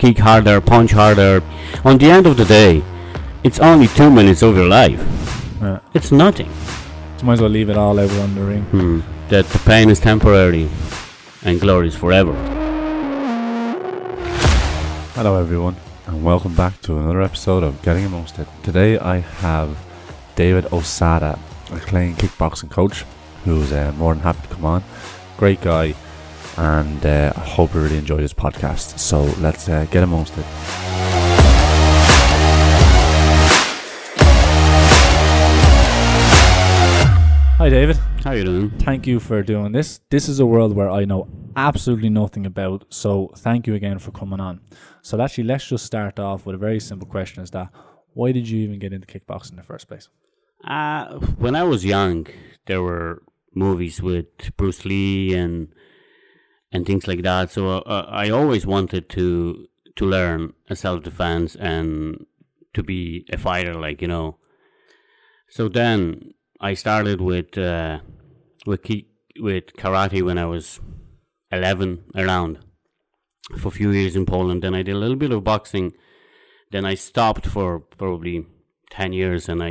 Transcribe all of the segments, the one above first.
kick harder, punch harder. On the end of the day, it's only 2 minutes of your life. Yeah. It's nothing. So might as well leave it all out on the ring. That the pain is temporary and glory is forever. Hello everyone, and welcome back to another episode of Getting Amongst It. Today I have Dawid Osada, a acclaimed kickboxing coach, who's more than happy to come on. Great guy, and I hope you really enjoy this podcast. So let's get amongst it. Hi David. How you doing? Thank you for doing this. This is a world where I know absolutely nothing about, so thank you again for coming on. So actually, let's just start off with a very simple question: is that why did you even get into kickboxing in the first place? When I was young, there were movies with Bruce Lee and things like that. So I always wanted to learn a self-defense and to be a fighter, like, you know. So then I started with karate when I was 11 around for a few years in Poland. Then I did a little bit of boxing. Then I stopped for probably 10 years, and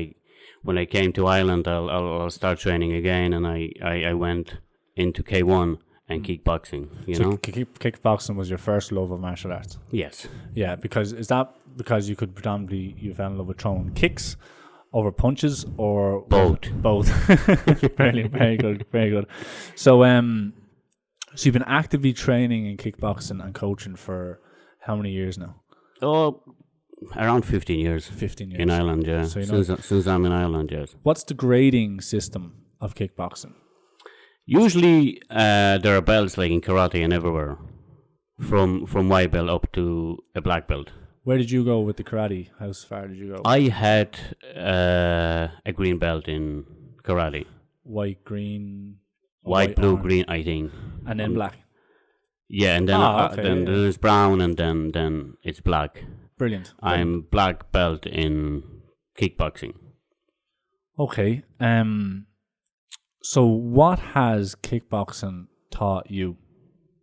when I came to Ireland, I'll start training again, and I went into K1 and kickboxing. You know, Kickboxing was your first love of martial arts. Yes. Yeah, because is that because you fell in love with throwing kicks over punches, or both? Both. Very good, very good. So so you've been actively training in kickboxing and coaching for how many years now? Oh, around 15 years. 15 years in Ireland, yeah. So since I'm in Ireland, yes. What's the grading system of kickboxing? Usually, there are belts like in karate and everywhere, from white belt up to a black belt. Where did you go with the karate? How far did you go? I had a green belt in karate. White, green, white, blue, orange, green, I think. and then black. Yeah, and then then there's brown, and then it's black. Brilliant. I'm black belt in kickboxing. Okay. So what has kickboxing taught you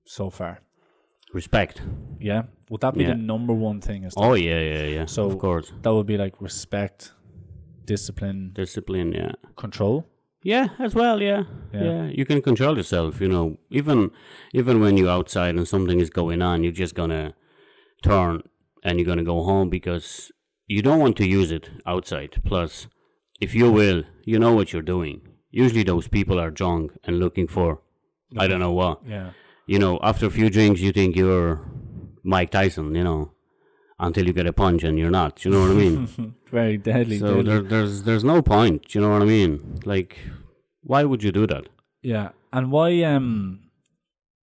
so far? Respect. Yeah. Would that be the number one thing? Oh yeah. So of course, that would be like respect, discipline, yeah. control. Yeah, as well. Yeah. You can control yourself. You know, even when you're outside and something is going on, you're just gonna turn and you're gonna go home because you don't want to use it outside. Plus, if you will, you know what you're doing. Usually, those people are drunk and looking for, I don't know what. Yeah. You know, after a few drinks, you think you're Mike Tyson, you know, until you get a punch and you're not. You know what I mean? Very deadly. So there's no point. You know what I mean? Like, why would you do that? Yeah. And why?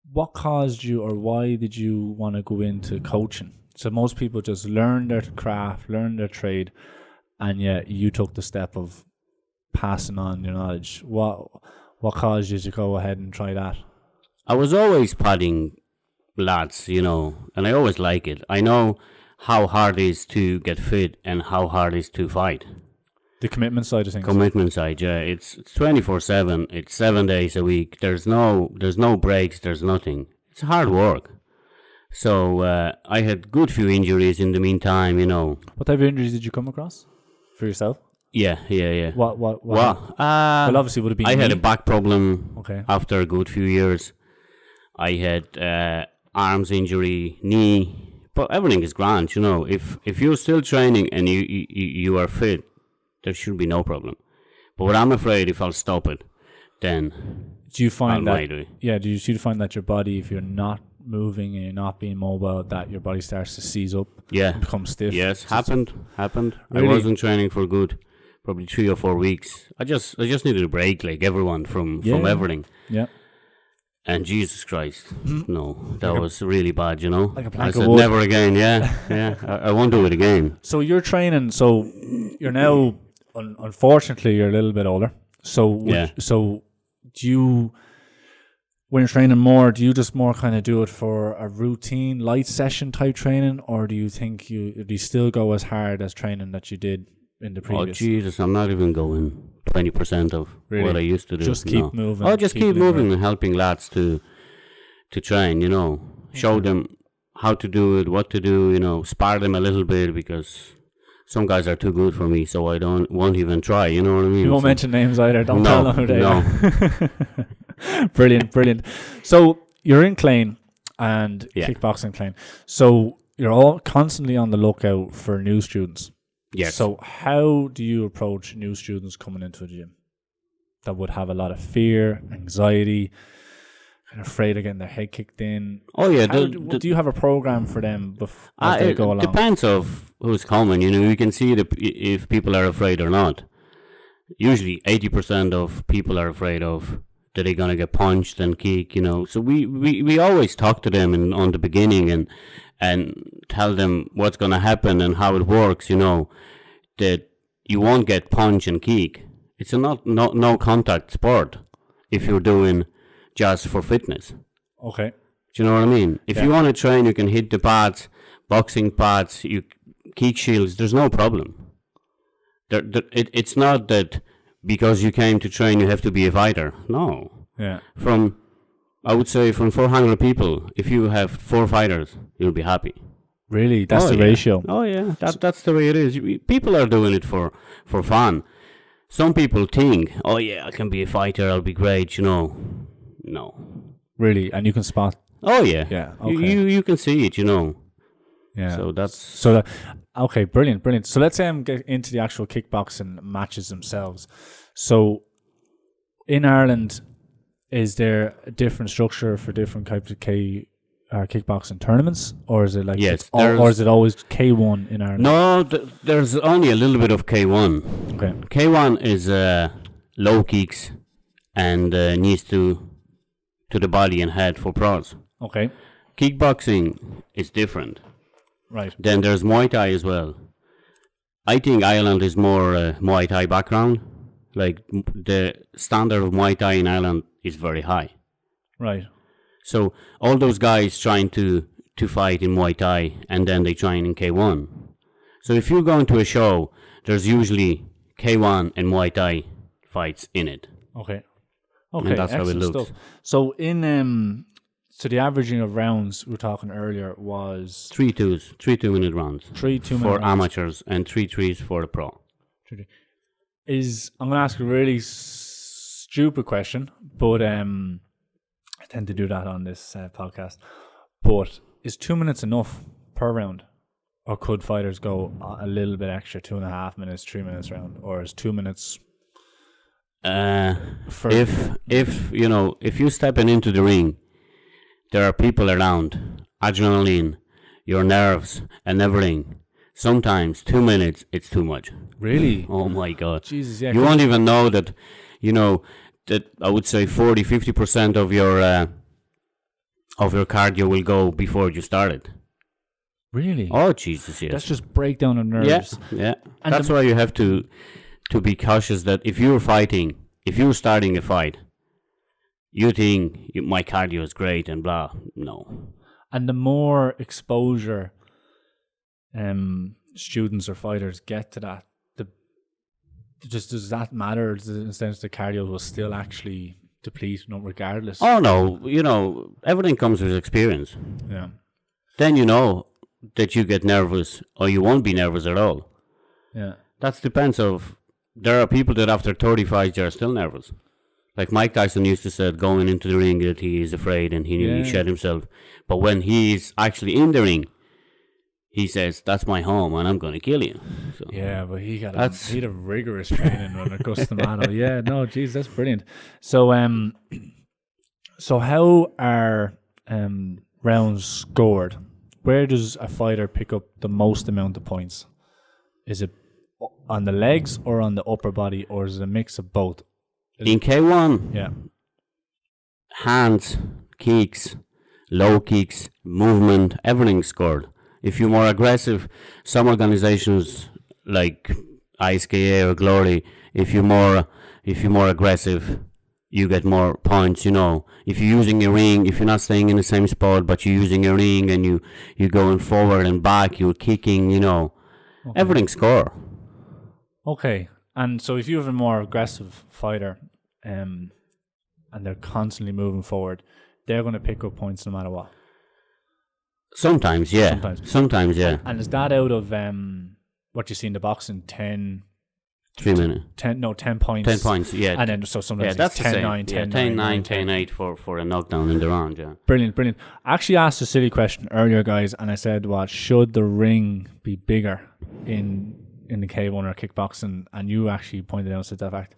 What caused you, or why did you want to go into coaching? So most people just learn their craft, learn their trade, and yet you took the step of passing on your knowledge. What caused you to go ahead and try that? I was always padding lads, you know, and I always like it. I know how hard it is to get fit and how hard it is to fight. The commitment side of things. Commitment side, yeah. It's 24/7. It's 7 days a week. There's no breaks. There's nothing. It's hard work. So I had good few injuries in the meantime, you know. What type of injuries did you come across for yourself? Yeah. What? Well, obviously would have been. I had a back problem. Okay. After a good few years. I had arms injury, knee, but everything is grand, you know. If you're still training and you are fit, there should be no problem. But what I'm afraid, if I'll stop it, then do you find I'll that? Yeah, do you find that your body, if you're not moving and you're not being mobile, that your body starts to seize up? Yeah, become stiff. Yes, happened. Really? I wasn't training for good, probably 3 or 4 weeks. I just needed a break, like everyone from everything. Yeah. And Jesus Christ, no, that was really bad, you know. Like a plank I said of wood. never again, yeah. I won't do it again. So you're training, so you're now, unfortunately, you're a little bit older. So so do you, when you're training more, do you just more kind of do it for a routine, light session type training, or do you think do you still go as hard as training that you did in the previous? Oh Jesus, I'm not even going 20% of what I used to do. Just keep moving. Oh, just keep moving and helping lads to train, you know. Show them how to do it, what to do, spar them a little bit, because some guys are too good for me, so I won't even try, you know what I mean? You won't mention names either, don't tell them who they are. Brilliant. So you're in Clane and kickboxing Clane. So you're all constantly on the lookout for new students. Yes. So how do you approach new students coming into a gym that would have a lot of fear, anxiety, kind of afraid of getting their head kicked in? Oh yeah. Do you have a program for them as they go along? It depends of who's coming. You can see if people are afraid or not. Usually 80% of people are afraid of that they're gonna get punched and kicked. So we always talk to them on the beginning and tell them what's gonna happen and how it works. That you won't get punched and kicked. It's a no contact sport if you're doing just for fitness. Okay. Do you know what I mean? If you want to train, you can hit the pads, boxing pads, you kick shields. There's no problem. It's not that because you came to train you have to be a fighter. No. Yeah. I would say from 400 people, if you have 4 fighters, you'll be happy. Really? That's the ratio? Oh yeah, that's the way it is. People are doing it for fun. Some people think, oh yeah, I can be a fighter, I'll be great, No. Really? And you can spot? Oh yeah. Yeah. Okay. You can see it, Yeah. So okay, brilliant. So let's get into the actual kickboxing matches themselves. So in Ireland, is there a different structure for different types of kickboxing tournaments, or is it like or is it always K1 in Ireland? No, there's only a little bit of K1. Okay. K1 is low kicks and knees to the body and head for pros. Okay. Kickboxing is different. Right. Then there's Muay Thai as well. I think Ireland is more Muay Thai background. Like the standard of Muay Thai in Ireland is very high. Right. So all those guys trying to fight in Muay Thai and then they train in K1. So if you're going to a show, there's usually K1 and Muay Thai fights in it. Okay. And that's how it looks. Stuff. So in so the averaging of rounds we were talking earlier was 3 2-minute rounds. 3 2-minute for rounds. Amateurs and 3 3s for the pro. I'm going to ask a really stupid question, but I tend to do that on this podcast. But is 2 minutes enough per round, or could fighters go a little bit extra, 2.5 minutes, 3 minutes round, or is 2 minutes? If you're stepping into the ring, there are people around, adrenaline, your nerves, and everything. Sometimes 2 minutes, it's too much. Really? Oh my God. Jesus, yeah. You won't even know that, that I would say 40-50% of your cardio will go before you started. Really? Oh Jesus, yes. That's just breakdown of nerves. Yeah. And that's why you have to be cautious that if you're starting a fight, you think my cardio is great and blah. No. And the more exposure students or fighters get to that, does that matter in the sense the cardio will still actually deplete, regardless? Oh no, everything comes with experience. Yeah. Then you know that you get nervous or you won't be nervous at all. Yeah. That depends of. There are people that after 30 fights they are still nervous. Like Mike Tyson used to say going into the ring that he is afraid and he shed himself. But when he's actually in the ring, he says, "That's my home and I'm going to kill you." So, yeah, but he had a rigorous training on Augusta Mano. Yeah, no, geez, that's brilliant. So, so how are rounds scored? Where does a fighter pick up the most amount of points? Is it on the legs or on the upper body, or is it a mix of both? In K1, yeah, hands, kicks, low kicks, movement, everything's scored. If you're more aggressive, some organizations like ISKA or Glory, if you're more aggressive, you get more points. If you're using your ring, if you're not staying in the same spot, but you're using your ring and you're going forward and back, you're kicking, everything's score. Okay, and so if you have a more aggressive fighter, and they're constantly moving forward, they're going to pick up points no matter what. Sometimes, yeah. Sometimes, yeah. And is that out of what you see in the boxing, 3 minutes. 10 points. 10 points, yeah. And then so sometimes that's it's 10, the same. 9, 10, 10, 9, 10, 8 for a knockdown in the round, yeah. Brilliant. I actually asked a silly question earlier, guys, and I said, "What should the ring be bigger in the K1 or kickboxing?" And you actually pointed out to that fact.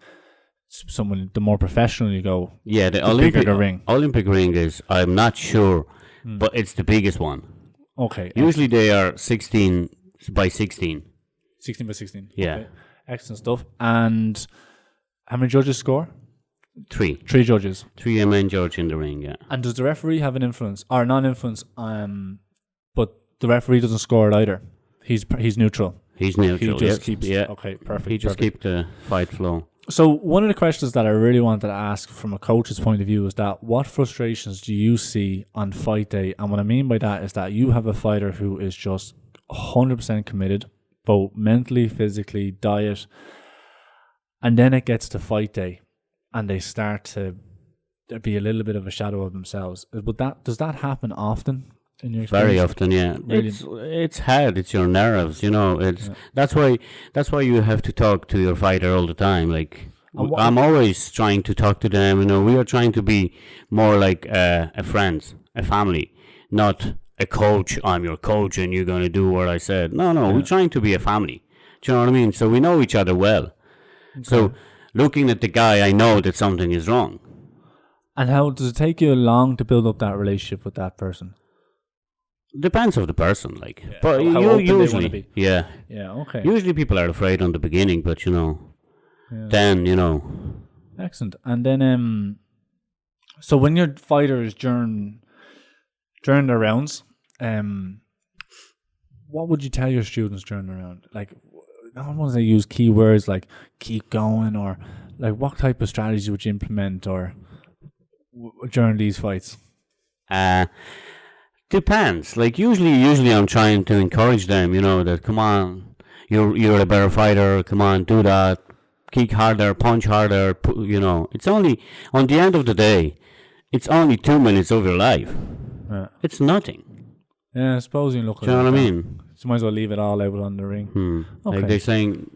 Someone, the more professional you go, the bigger the ring. Olympic ring is, I'm not sure, but it's the biggest one. Okay. Usually they are 16 by 16. 16 by 16. Yeah. Okay. Excellent stuff. And how many judges score? 3. 3 judges. 3 main judge in the ring, yeah. And does the referee have an influence or non-influence? But the referee doesn't score it either. He's neutral. He's neutral. He just keeps. Yeah. Okay. Perfect. He just keeps the fight flow. So one of the questions that I really wanted to ask from a coach's point of view is that what frustrations do you see on fight day? And what I mean by that is that you have a fighter who is just 100% committed, both mentally, physically, diet, and then it gets to fight day and they start to be a little bit of a shadow of themselves. Does that happen often in your experience? Very often, yeah. It's hard. It's your nerves, That's why you have to talk to your fighter all the time. Like I'm always trying to talk to them. We are trying to be more like a friend, a family, not a coach. I'm your coach, and you're gonna do what I said. No, we're trying to be a family. Do you know what I mean? So we know each other well. Okay. So looking at the guy, I know that something is wrong. And how does it take you long to build up that relationship with that person? Depends of the person, like. Yeah. But how open usually, they want to be. Yeah. Yeah, okay. Usually people are afraid on the beginning, but then Excellent. And then, so when your fighters during their rounds, what would you tell your students during the round? Like, I don't want to use keywords like keep going, or like what type of strategy would you implement, or during these fights? Depends. Like usually I'm trying to encourage them, that come on, you're a better fighter, come on, do that, kick harder, punch harder, it's only, on the end of the day, it's only 2 minutes of your life. Yeah. It's nothing. Yeah, I suppose you look at it. Do you know what I mean? So you might as well leave it all out on the ring. Okay. Like they're saying,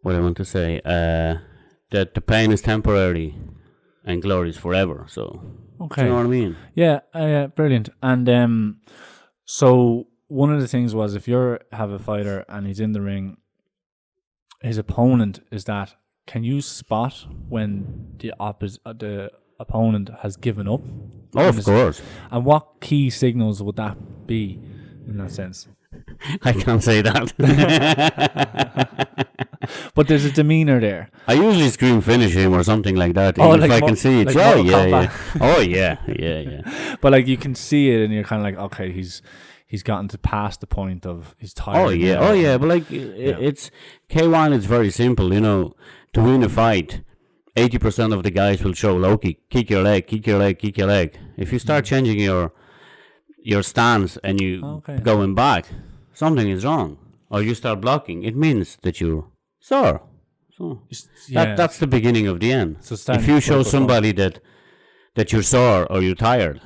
what I want to say, that the pain is temporary and glory is forever, so... Okay. Do you know what I mean? Yeah, brilliant. And so one of the things was if you have a fighter and he's in the ring, his opponent is that, can you spot when the opponent has given up? Oh, of course. And what key signals would that be in that sense? I can't say that. But there's a demeanor there. I usually scream finish him or something like that. Oh, if like I can see it. Like yeah. Oh, yeah. But like you can see it and you're kind of like, okay, he's gotten to past the point of he's tired. Oh, yeah. now. Oh, yeah. But like it's K1, it's very simple, to win a fight. 80% of the guys will show low kick. Kick your leg, kick your leg, kick your leg. If you start changing your stance and you going back, something is wrong. Or you start blocking, it means that you're sore. So that's the beginning of the end. So if you show somebody that you're sore or you're tired,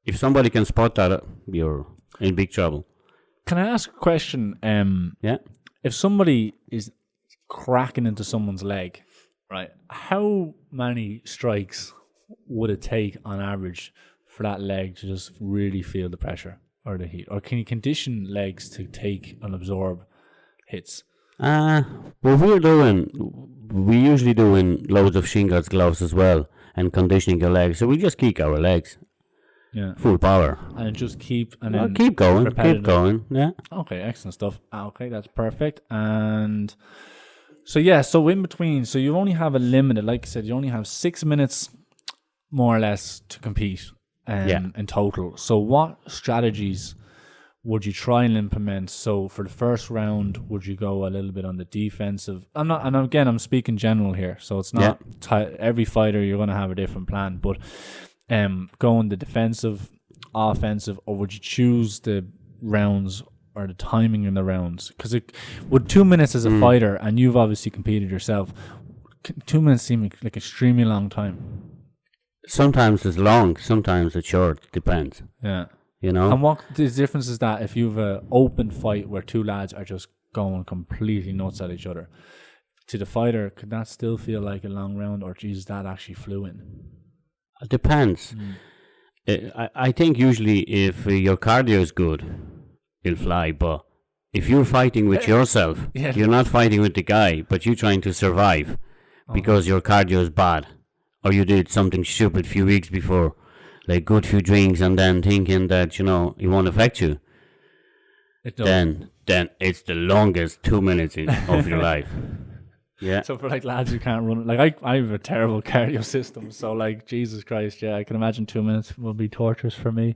if somebody can spot that, you're in big trouble. Can I ask a question? Yeah. If somebody is cracking into someone's leg, right, how many strikes would it take on average for that leg to just really feel the pressure or the heat? Or can you condition legs to take and absorb hits? What we're doing, we usually doing loads of shin guards, gloves as well, and conditioning your legs. So we just kick our legs. Yeah. Full power. And just keep going. Yeah. Okay, excellent stuff. Okay, that's perfect. And so in between, so you only have a limited, like I said, you only have 6 minutes more or less to compete in total. So what strategies would you try and implement? So for the first round, would you go a little bit on the defensive? I'm speaking general here, so it's not every fighter you're going to have a different plan, but going the defensive, offensive, or would you choose the rounds or the timing in the rounds? Because with 2 minutes as a fighter, and you've obviously competed yourself, 2 minutes seem like extremely long time. sometimes it's long, sometimes it's short. Depends. Yeah. You know. And what the difference is that if you've an open fight where two lads are just going completely nuts at each other, to the fighter, could that still feel like a long round, or geez, that actually flew in? It depends. I think usually if your cardio is good, it'll fly. But if you're fighting with yourself, you're not fighting with the guy, but you're trying to survive because your cardio is bad, or you did something stupid a few weeks before, like good few drinks, and then thinking that, you know, it won't affect you. Then it's the longest 2 minutes of your life. Yeah. So for like lads who can't run, like I have a terrible cardio system, so like Jesus Christ, yeah, I can imagine 2 minutes will be torturous for me.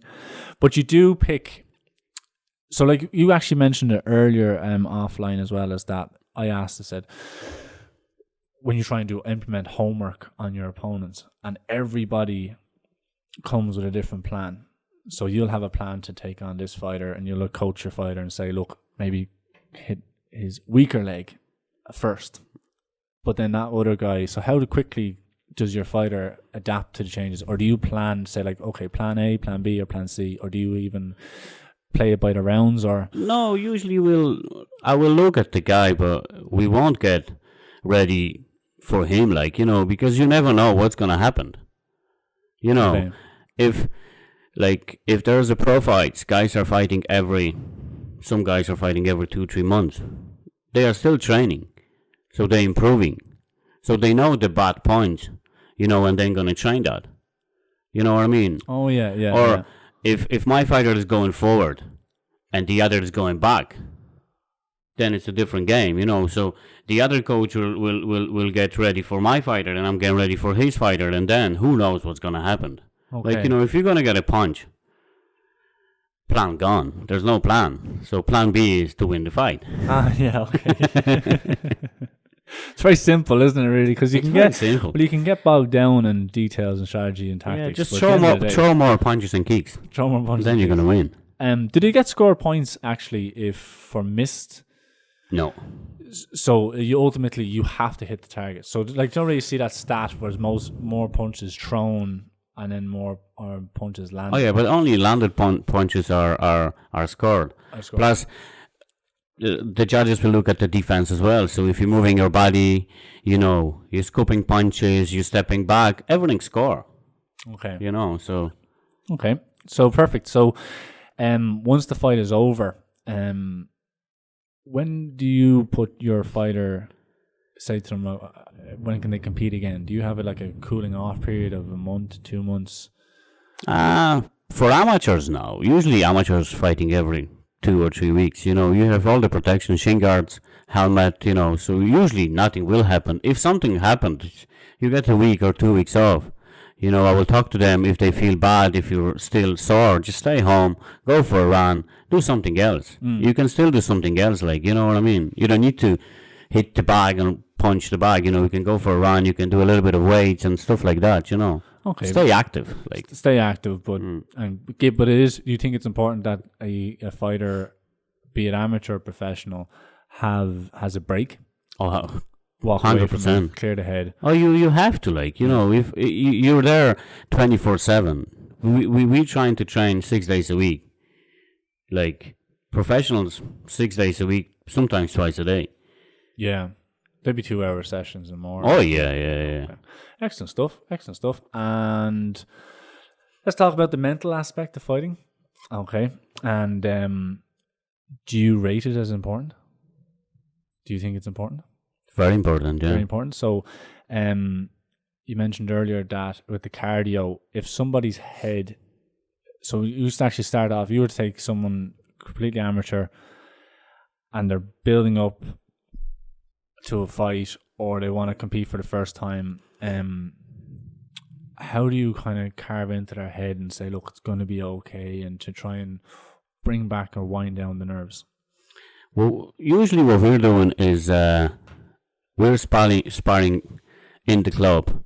But you do pick. So like you actually mentioned it earlier, offline as well, as that I said, when you try and implement homework on your opponents, and everybody comes with a different plan. So you'll have a plan to take on this fighter, and you'll coach your fighter and say, look, maybe hit his weaker leg first. But then that other guy, so how quickly does your fighter adapt to the changes? Or do you plan, say like, okay, plan A, plan B, or plan C? Or do you even play it by the rounds? Or no, usually I will look at the guy, but we won't get ready for him, like, you know, because you never know what's going to happen. You know, if there's a pro fights, some guys are fighting every 2-3 months. They are still training. So they're improving. So they know the bad points, you know, and then going to train that. You know what I mean? Oh, yeah. Or if my fighter is going forward and the other is going back, then it's a different game, you know. So the other coach will get ready for my fighter, and I'm getting ready for his fighter, and then who knows what's going to happen. Okay. Like, you know, if you're going to get a punch, plan gone. There's no plan. So plan B is to win the fight. Yeah, okay. It's very simple, isn't it, really? Because you can get bogged down in details and strategy and tactics. Yeah, just throw more punches and kicks. Throw more punches. Then you're going to win. Did you get score points, actually, if for missed? No. So you ultimately, you have to hit the target. So like, don't really see that stat where more punches thrown and then more punches landed. Oh yeah, but only landed punches are scored. Plus, the judges will look at the defense as well. So if you're moving your body, you know, you're scooping punches, you're stepping back, everything's score. Okay. You know, so. Okay. So perfect. So, once the fight is over, when do you put your fighter, say to them, when can they compete again? Do you have like a cooling off period of a month, 2 months? For amateurs now, usually amateurs fighting every 2 or 3 weeks. You know, you have all the protection, shin guards, helmet, you know, so usually nothing will happen. If something happened, you get a week or 2 weeks off. You know, I will talk to them if they feel bad, if you're still sore, just stay home, go for a run, do something else. You can still do something else, like, you know what I mean? You don't need to hit the bag and punch the bag, you know, you can go for a run, you can do a little bit of weights and stuff like that, you know. Okay. Stay active. Stay active, but but you think it's important that a fighter, be it amateur or professional, has a break? Oh, walk 100%, clear the head. Oh, you have to, like, you know, if you're there 24/7. We trying to train 6 days a week, like professionals 6 days a week, sometimes twice a day. Yeah, maybe 2 hour sessions and more. Oh yeah. Okay. Excellent stuff. And let's talk about the mental aspect of fighting. Okay, and do you rate it as important? Do you think it's important? Very important, yeah. Very important. So, you mentioned earlier that with the cardio, if somebody's head, so you actually start off, you were to take someone completely amateur and they're building up to a fight or they want to compete for the first time, how do you kind of carve into their head and say, look, it's going to be okay, and to try and bring back or wind down the nerves? Well, usually what we're doing is we're sparring in the club,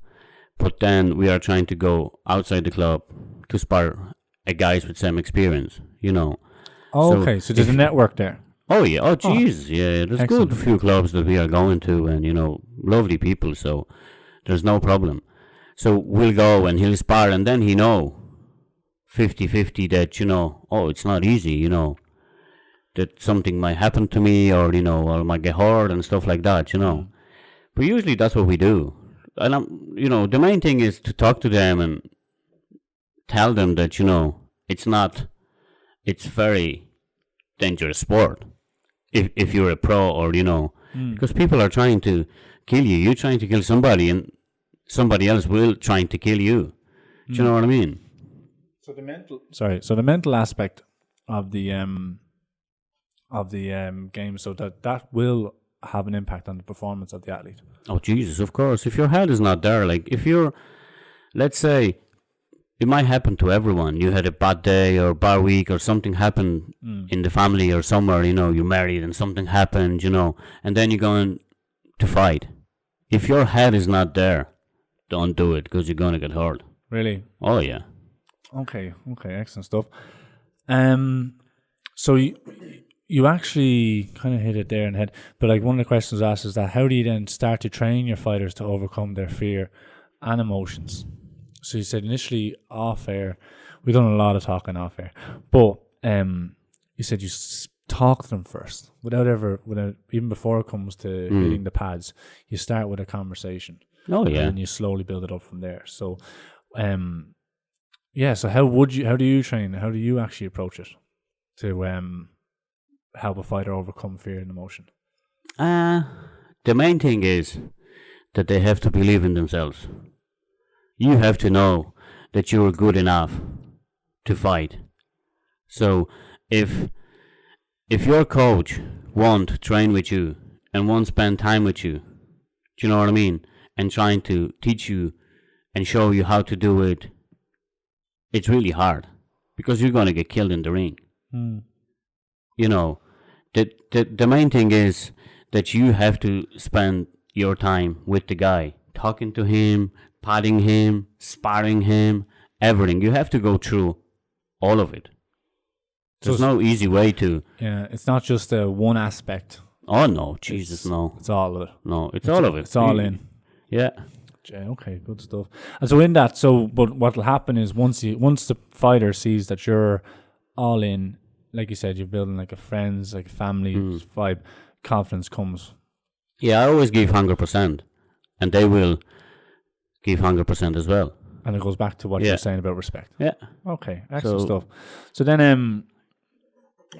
but then we are trying to go outside the club to spar guys with same experience, you know. Oh, so okay, so there's a network there. Oh yeah, oh jeez, yeah, there's excellent. Good few clubs that we are going to, and, you know, lovely people, so there's no problem. So we'll go and he'll spar, and then he know 50-50 that, it's not easy, that something might happen to me, or, or I might get hurt and stuff like that, But usually that's what we do. And, the main thing is to talk to them and tell them that, it's very dangerous sport. If you're a pro, or, because people are trying to kill you. You're trying to kill somebody, and somebody else will trying to kill you. Do you know what I mean? So the mental aspect of the game, so that will have an impact on the performance of the athlete. Oh Jesus, of course. If your head is not there, like if you're, let's say, it might happen to everyone. You had a bad day or bad week, or something happened in the family or somewhere. You're married and something happened. And then you're going to fight. If your head is not there, don't do it, because you're gonna get hurt. Really? Oh yeah. Okay, excellent stuff. So you actually kind of hit it there in the head, but like one of the questions asked is that how do you then start to train your fighters to overcome their fear and emotions? So you said initially off air, we've done a lot of talking off air, but you said you talk to them first, without even before it comes to hitting the pads, you start with a conversation. Oh yeah. And you slowly build it up from there. So, so how do you train? How do you actually approach it to help a fighter overcome fear and emotion? The main thing is that they have to believe in themselves. You have to know that you are good enough to fight. So if your coach won't train with you and won't spend time with you, do you know what I mean? And trying to teach you and show you how to do it, it's really hard, because you're going to get killed in the ring. The main thing is that you have to spend your time with the guy, talking to him, patting him, sparring him, everything. You have to go through all of it. There's no easy way to... Yeah, it's not just one aspect. Oh, no, Jesus, no. It's all of it. No, it's all of it. It's all in. Yeah. Okay, good stuff. And so in that, but what will happen is once the fighter sees that you're all in, like you said, you're building like a friends, like a family vibe, confidence comes. Yeah, I always give 100%, and they will give 100% as well. And it goes back to what you're saying about respect. Yeah. Okay, excellent stuff. So then,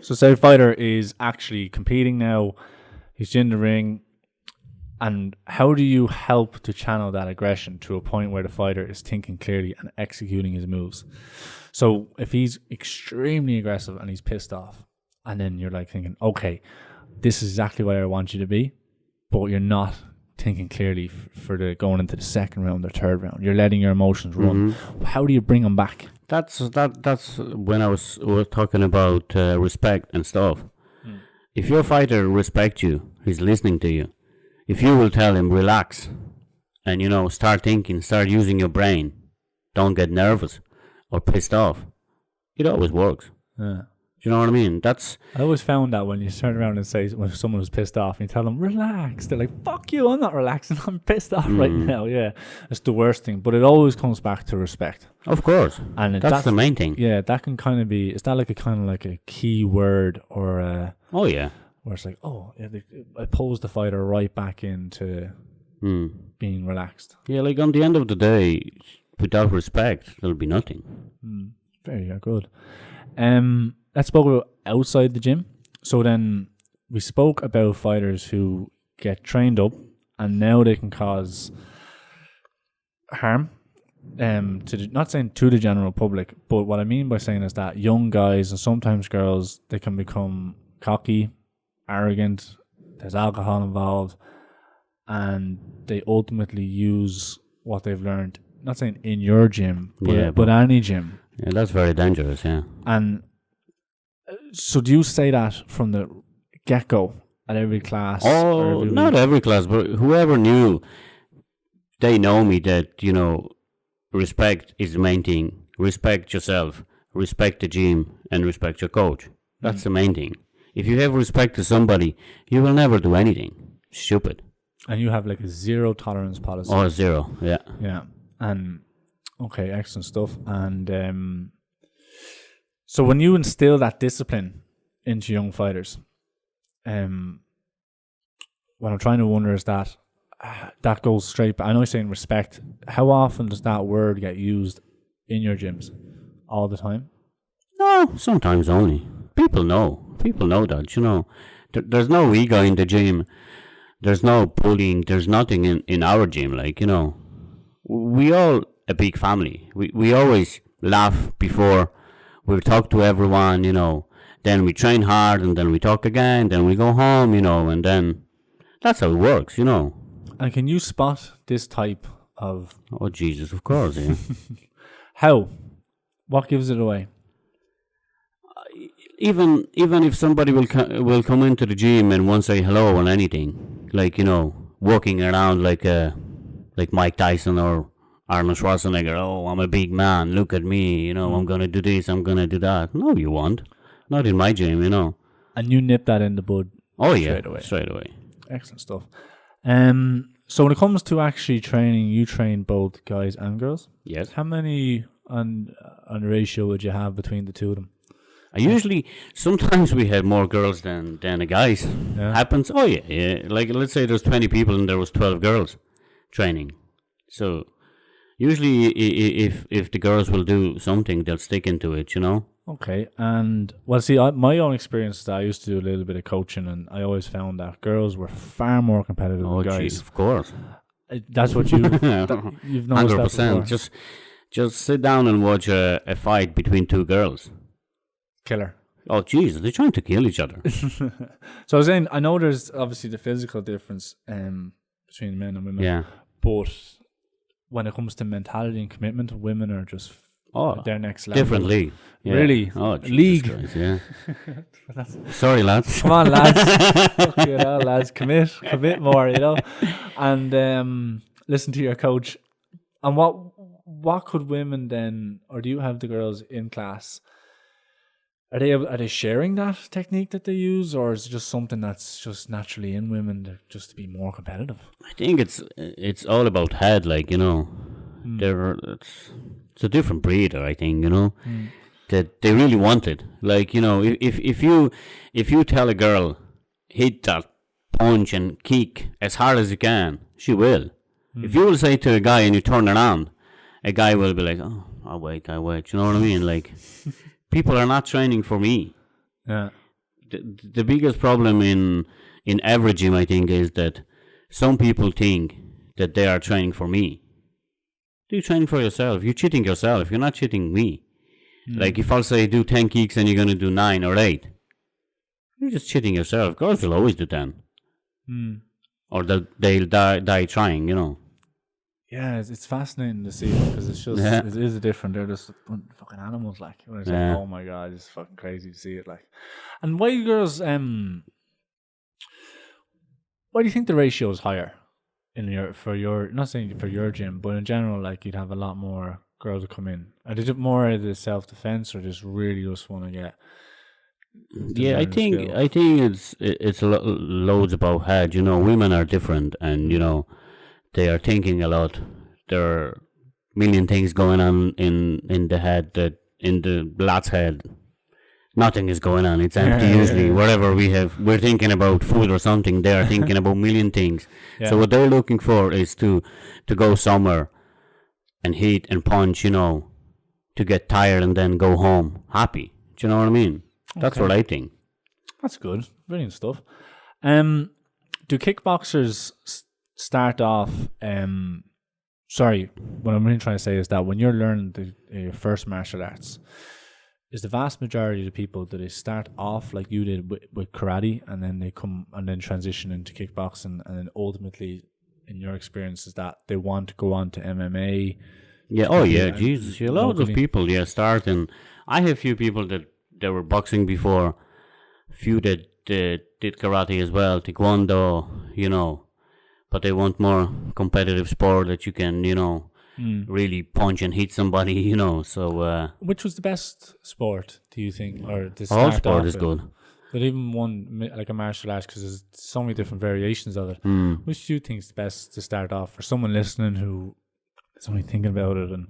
say a fighter is actually competing now, he's in the ring, and how do you help to channel that aggression to a point where the fighter is thinking clearly and executing his moves? So if he's extremely aggressive and he's pissed off, and then you're like thinking, okay, this is exactly where I want you to be, but you're not thinking clearly for the going into the second round or third round. You're letting your emotions run. How do you bring them back? That's when I was talking about respect and stuff. If your fighter respects you, he's listening to you. If you will tell him relax, and start thinking, start using your brain, don't get nervous or pissed off, it always works. Yeah. Do you know what I mean? I always found that when you turn around and say when someone was pissed off and you tell them relax, they're like, fuck you, I'm not relaxing, I'm pissed off right now. Yeah, it's the worst thing, but it always comes back to respect. Of course, and that's the main thing. Yeah, that can kind of be, is that like a key word or oh yeah, where it's like, oh yeah, it pulls the fighter right back into being relaxed. Yeah, like on the end of the day, without respect there'll be nothing. Very good. Let's talk about outside the gym. So then we spoke about fighters who get trained up and now they can cause harm not saying to the general public, but what I mean by saying is that young guys and sometimes girls, they can become cocky, arrogant, there's alcohol involved, and they ultimately use what they've learned, not saying in your gym, but any gym. Yeah, that's very dangerous, yeah. And so do you say that from the get-go at every class? Oh, not every class, but whoever knew, they know me that, respect is the main thing. Respect yourself, respect the gym, and respect your coach. That's the main thing. If you have respect to somebody, you will never do anything stupid. And you have like a zero tolerance policy. Oh, zero, yeah. Yeah. And okay, excellent stuff. And so when you instill that discipline into young fighters, what I'm trying to wonder is that goes straight. I know you're saying respect. How often does that word get used in your gyms? All the time? No, sometimes only. People know that, There's no ego in the gym. There's no bullying. There's nothing in our gym. Like, we all a big family. We always laugh before we talk to everyone, Then we train hard, and then we talk again. Then we go home, and then that's how it works, And can you spot this type of... Oh, Jesus, of course, yeah. How? What gives it away? Even if somebody will come into the gym and won't say hello or anything, like, walking around like Mike Tyson or Arnold Schwarzenegger, oh, I'm a big man, look at me, I'm going to do this, I'm going to do that. No, you won't. Not in my gym, And you nip that in the bud. Oh, yeah, straight away. Excellent stuff. So when it comes to actually training, you train both guys and girls? Yes. How many on the ratio would you have between the two of them? Sometimes we had more girls than the guys. Yeah. Happens. Oh, yeah. Like, let's say there's 20 people and there was 12 girls training. So, usually if the girls will do something, they'll stick into it, Okay. And, well, see, my own experience is that I used to do a little bit of coaching, and I always found that girls were far more competitive than guys. Geez, of course. That's what you've noticed 100%. That before. Just sit down and watch a fight between two girls. Killer. Oh, Jesus, they're trying to kill each other. So I was saying, I know there's obviously the physical difference between men and women. Yeah. But when it comes to mentality and commitment, women are just their next level. Different league. Yeah. Really? Oh, league. Christ, yeah. Sorry, lads. Come on, lads. Lads, commit more, And listen to your coach. And what could women then, or do you have the girls in class? Are they sharing that technique that they use, or is it just something that's just naturally in women just to be more competitive? I think it's all about head, like, it's a different breed, I think, that they really want it. Like, if you tell a girl hit that punch and kick as hard as you can, she will. If you will say to a guy and you turn around, a guy will be like, oh, I'll wait. You know what I mean? Like, people are not training for me. Yeah. The biggest problem in every gym, I think, is that some people think that they are training for me. You're training for yourself. You're cheating yourself. You're not cheating me. Like, if I'll say do 10 kicks and you're going to do 9 or 8, you're just cheating yourself. Girls will always do 10. Or they'll die trying, Yeah, it's fascinating to see because it's just it is different. They're just fucking animals, like. It's like, oh my god, it's fucking crazy to see it, like. And why girls? Why do you think the ratio is higher for your not saying for your gym, but in general, like you'd have a lot more girls that come in? Are they more of the self defense, or just really just want to get? Yeah, I think it's loads about head. Women are different, and they are thinking a lot. There are a million things going on in the head that in the lad's head, nothing is going on. It's empty usually. Whatever we're thinking about food or something. They are thinking about a million things. Yeah. So what they're looking for is to go somewhere and hit and punch, to get tired and then go home happy. Do you know what I mean? That's what I think. That's good. Brilliant stuff. Do kickboxers start off, what I'm really trying to say is that when you're learning your first martial arts, is the vast majority of the people that they start off like you did with karate, and then they come and then transition into kickboxing, and then ultimately, in your experience, is that they want to go on to MMA? Yeah. Oh yeah. Jesus. Yeah. Loads of people. Yeah. Start, and I have few people that were boxing before, few that did karate as well, taekwondo, but they want more competitive sport that you can, really punch and hit somebody, so... Which was the best sport, do you think? Or all sport is good. But even one, like a martial arts, because there's so many different variations of it. Which do you think is the best to start off for someone listening who was only thinking about it. And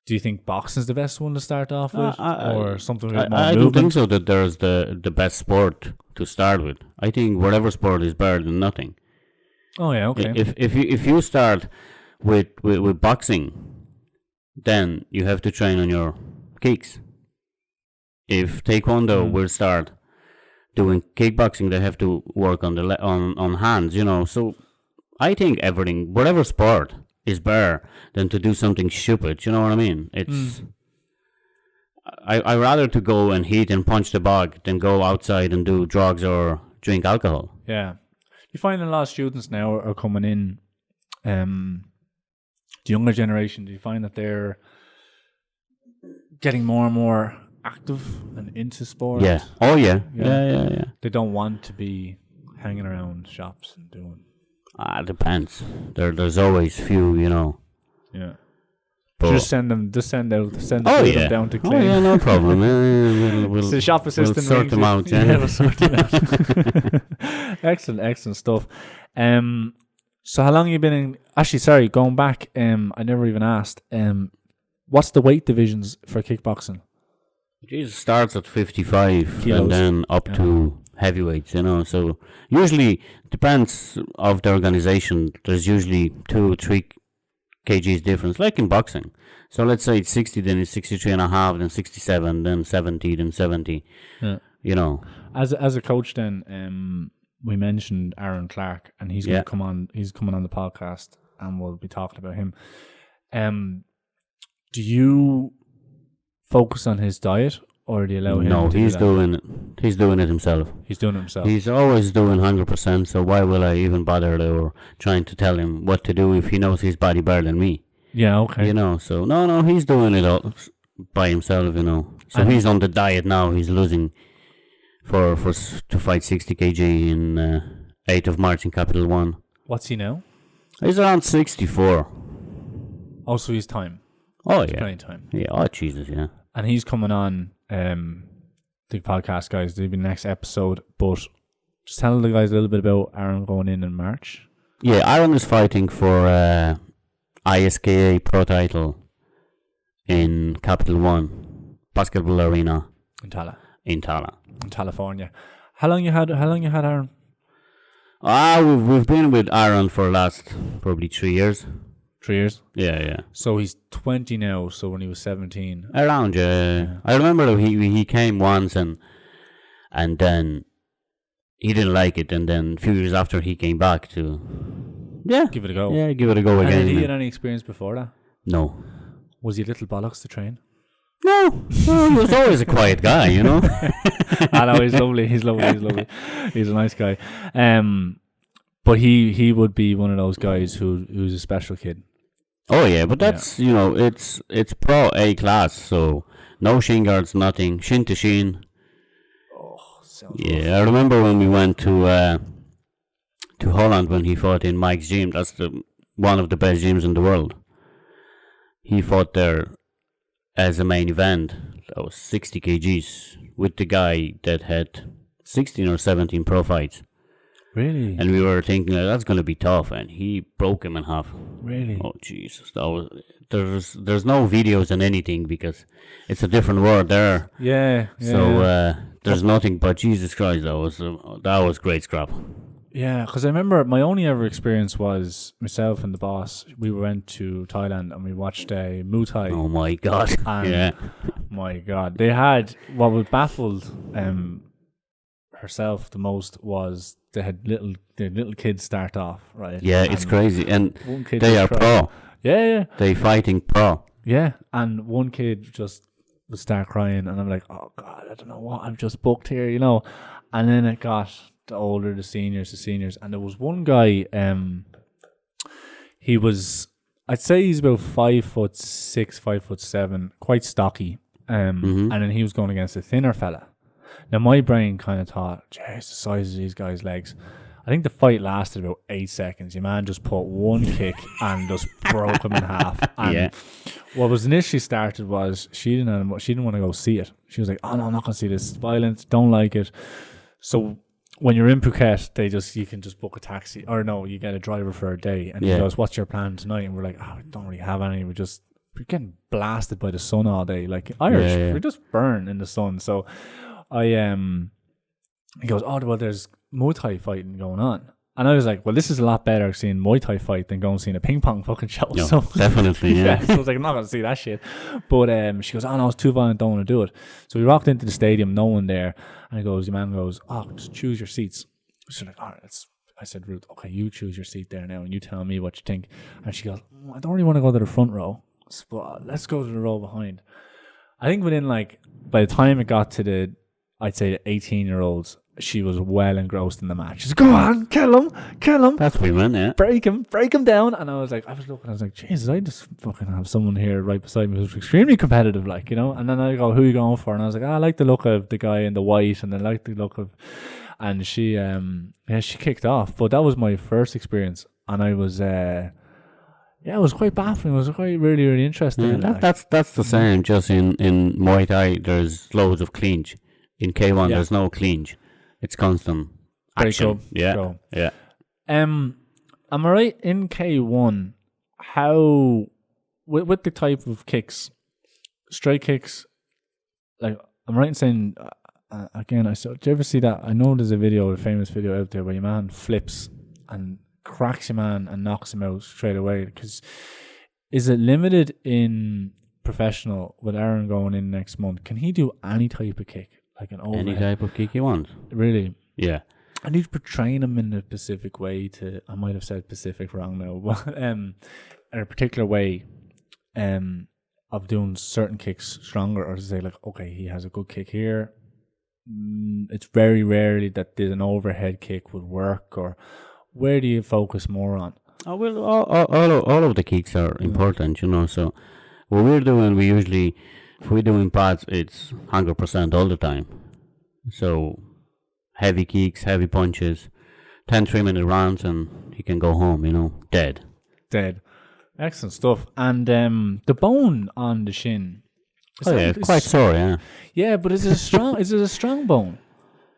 do you think boxing's the best one to start off with, or something with more I movement? don't think so. That there's the best sport to start with. I think whatever sport is better than nothing. Oh yeah, okay. If you start with boxing, then you have to train on your kicks. If Taekwondo will start doing kickboxing, they have to work on the on hands. So I think everything, whatever sport, is better than to do something stupid. You know what I mean? It's I rather to go and hit and punch the bag than go outside and do drugs or drink alcohol. Yeah. You find a lot of students now are coming in, the younger generation, do you find that they're getting more and more active and into sport? Yeah. Oh, yeah. Yeah. They don't want to be hanging around shops and doing... It depends. There's always few, Yeah. But Just send them down to clean. Oh, yeah, no problem. We'll the shop assistant we'll sort them out. Yeah, we'll sort them out. Excellent stuff. So how long have you been in... Actually, sorry, going back, I never even asked. What's the weight divisions for kickboxing? Jesus starts at 55 Kilos. and then up to heavyweights, So usually depends of the organization. There's usually 2 or 3 kgs difference, like in boxing. So let's say it's 60, then it's 63 and a half, then 67, then 70, then 70. Yeah. As a coach, then we mentioned Aaron Clark, and he's going to come on. He's coming on the podcast, and we'll be talking about him. Do you focus on his diet, or do you allow him? No, he's doing it. He's doing it himself. He's doing it himself. He's always doing 100%. So why will I even bother or trying to tell him what to do if he knows his body better than me? Yeah, okay. So no, he's doing it all by himself. So he's on the diet now. He's losing to fight 60 kg in 8th of March in Capital One. What's he now? He's around 64. Oh, so he's time. Oh, yeah. Plenty of time. Yeah, oh, Jesus, yeah. And he's coming on the podcast, guys. There'll be the next episode. But just tell the guys a little bit about Aaron going in March. Yeah, Aaron is fighting for ISKA Pro title in Capital One Basketball Arena. In Tala. In California. How long you had Aaron? We've been with Aaron for the last probably 3 years. 3 years? Yeah. So he's 20 now, so when he was 17. Around, yeah. I remember that he came once and then he didn't like it, and then a few years after he came back to give it a go. Yeah, give it a go again. Did he had any experience before that? No. Was he little bollocks to train? No, he was always a quiet guy, I know, he's lovely. He's a nice guy. But he would be one of those guys who's a special kid. Oh yeah, but that's it's pro A class, so no shin guards, nothing, shin to shin. Oh, sounds yeah, rough. I remember when we went to Holland when he fought in Mike's gym. That's one of the best gyms in the world. He fought there as a main event. That was 60 kgs with the guy that had 16 or 17 pro fights. Really? And we were thinking that's going to be tough, and he broke him in half. Really? Oh Jesus! There's no videos and anything because it's a different world there. Yeah. So there's nothing. But Jesus Christ, that was great scrap. Yeah, because I remember my only ever experience was myself and the boss. We went to Thailand and we watched a Muay Thai. Oh my God! And my God, they had what was baffled herself the most was they had little kids start off, right? Yeah, it's crazy, and one kid they are pro. Yeah. They fighting pro. Yeah, and one kid just would start crying, and I'm like, oh God, I don't know what I've just booked here, And then it got the older, the seniors, and there was one guy. He was, I'd say he's about 5'6", 5'7", quite stocky. And then he was going against a thinner fella. Now my brain kind of thought, jeez, the size of these guys' legs. I think the fight lasted about 8 seconds. Your man just put one kick and just broke him in half. And what was initially started was she didn't want to go see it. She was like, oh no, I'm not going to see this. It's violent. Don't like it. So when you're in Phuket, you can just book a taxi, or no, you get a driver for a day, and he goes, "What's your plan tonight?" And we're like, "Oh, we don't really have any. We're getting blasted by the sun all day, like Irish. We just burn in the sun." So he goes, "Oh, well, there's Muay Thai fighting going on." And I was like, well, this is a lot better seeing Muay Thai fight than going and seeing a ping pong fucking show. No, so definitely, yeah. So I was like, I'm not going to see that shit. But she goes, "Oh, no, it's too violent, don't want to do it." So we walked into the stadium, no one there. And the man goes, "Oh, just choose your seats." So like, all right, I said, "Ruth, okay, you choose your seat there now and you tell me what you think." And she goes, "I don't really want to go to the front row. But let's go to the row behind." I think by the time it got to I'd say the 18-year-olds, she was well engrossed in the match. She's like, "Go on, kill him. That's women, yeah. Break him down." And I was like, Jesus, I just fucking have someone here right beside me who's extremely competitive, like, you know. And then I go, "Who are you going for?" And I was like, "I like the look of the guy in the white, and I like the look of," and she kicked off. But that was my first experience, and I was, it was quite baffling. It was quite really, really interesting. Yeah, that's the same. Just in Muay Thai, there's loads of clinch. In K1, there's no clinch. It's constant action. Go. Yeah. Am I right in K1? How with the type of kicks, straight kicks? Like, I'm right in saying again. Did you ever see that? I know there's a famous video out there where your man flips and cracks your man and knocks him out straight away. Because is it limited in professional with Aaron going in next month? Can he do any type of kick? Like an overhead. Any type of kick you want. Really? Yeah. I need to train him in a specific way I might have said Pacific wrong now, but in a particular way of doing certain kicks stronger, or to say like, okay, he has a good kick here. It's very rarely that an overhead kick would work, or where do you focus more on? Oh, well, all of the kicks are important, you know, so what we're doing, if we're doing pads, it's 100% all the time. So heavy kicks, heavy punches, 10 3-minute rounds, and he can go home, you know, dead. Excellent stuff. And the bone on the shin. It's quite sore, yeah. Yeah, but is it a strong bone?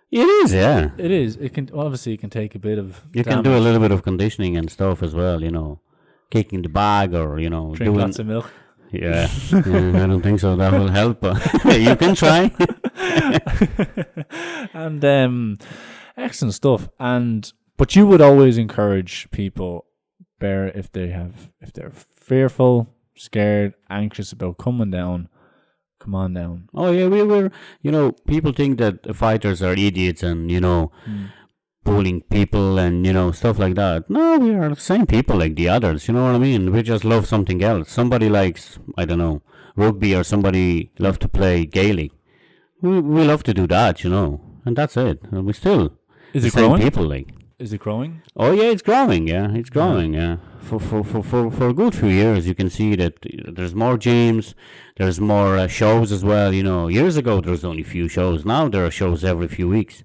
It is, yeah. It is. It can take a bit of. You can do a little bit of conditioning and stuff as well, you know, kicking the bag, or, you know, drink lots of milk. Yeah, I don't think so. That will help, but you can try. And excellent stuff. But you would always encourage people, if they're fearful, scared, anxious about coming down, come on down. Oh yeah, we're people think that fighters are idiots and bullying people and stuff like that. No, we are the same people like the others, you know what I mean? We just love something else. Somebody likes, I don't know, rugby, or somebody love to play Gaelic. We love to do that, and that's it. And we still is the it same growing? People like. Is it growing? Oh yeah, it's growing. Yeah, it's growing. Yeah, for a good few years, you can see that there's more gyms, there's more shows as well. Years ago there was only few shows. Now there are shows every few weeks.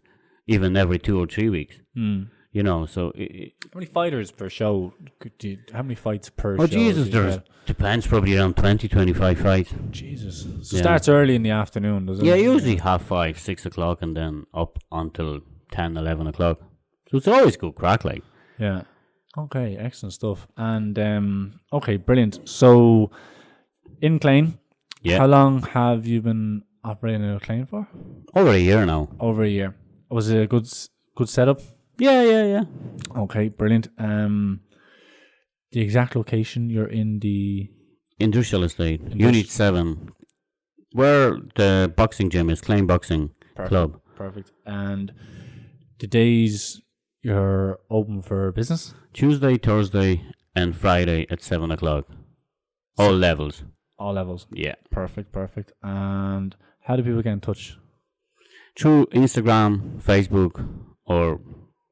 Even every 2 or 3 weeks, so... how many fighters per show? How many fights per show? Oh, Jesus, depends, probably around 20, 25 fights. Jesus. So it starts early in the afternoon, does it? Yeah, usually 5:30, 6 o'clock, and then up until 10, 11 o'clock. So it's always good crack, like. Yeah. Okay, excellent stuff. And, okay, brilliant. So, in Clane, how long have you been operating in Clane for? Over a year now. Over a year. Was it a good setup? Yeah. Okay, brilliant. The exact location, you're in the... Industrial Estate, Unit 7, where the boxing gym is, Clane Boxing Club. Perfect. And the days you're open for business? Tuesday, Thursday, and Friday at 7 o'clock. All levels. All levels? Yeah. Perfect. And how do people get in touch? Through Instagram, Facebook, or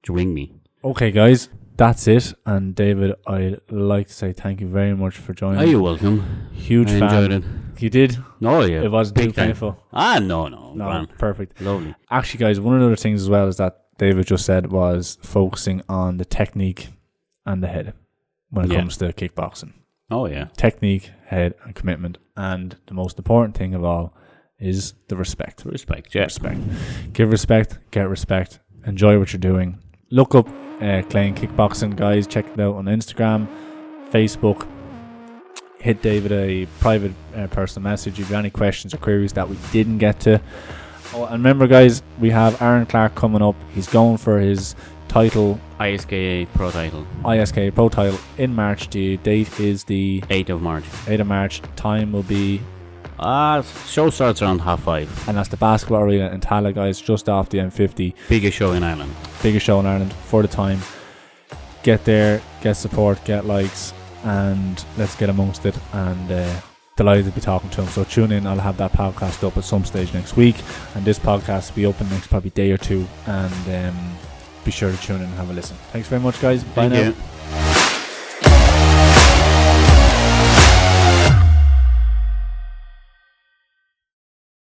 to ring me. Okay, guys, that's it. And David, I'd like to say thank you very much for joining. Are you welcome? Huge fan. I enjoyed it. You did? Oh, yeah. It wasn't too painful? No. Man. Perfect. Lovely. Actually, guys, one of the other things as well is that David just said was focusing on the technique and the head when it comes to kickboxing. Oh, yeah. Technique, head, and commitment. And the most important thing of all is the respect. Respect, yeah. Respect. Give respect, get respect, enjoy what you're doing. Look up Clayton Kickboxing, guys. Check it out on Instagram, Facebook. Hit David a private personal message if you have any questions or queries that we didn't get to. Oh, and remember, guys, we have Aaron Clark coming up. He's going for his title, ISKA Pro title. ISKA Pro title in March. The date is the 8th of March. 8th of March. Time will be... show starts around 5:30. And that's the basketball arena in Tala, guys, just off the M50. Biggest show in Ireland. Biggest show in Ireland for the time. Get there, get support, get likes, and let's get amongst it. And delighted to be talking to him. So tune in. I'll have that podcast up at some stage next week, and this podcast will be open next probably day or two. And be sure to tune in and have a listen. Thanks very much, guys. Bye now. Thank you.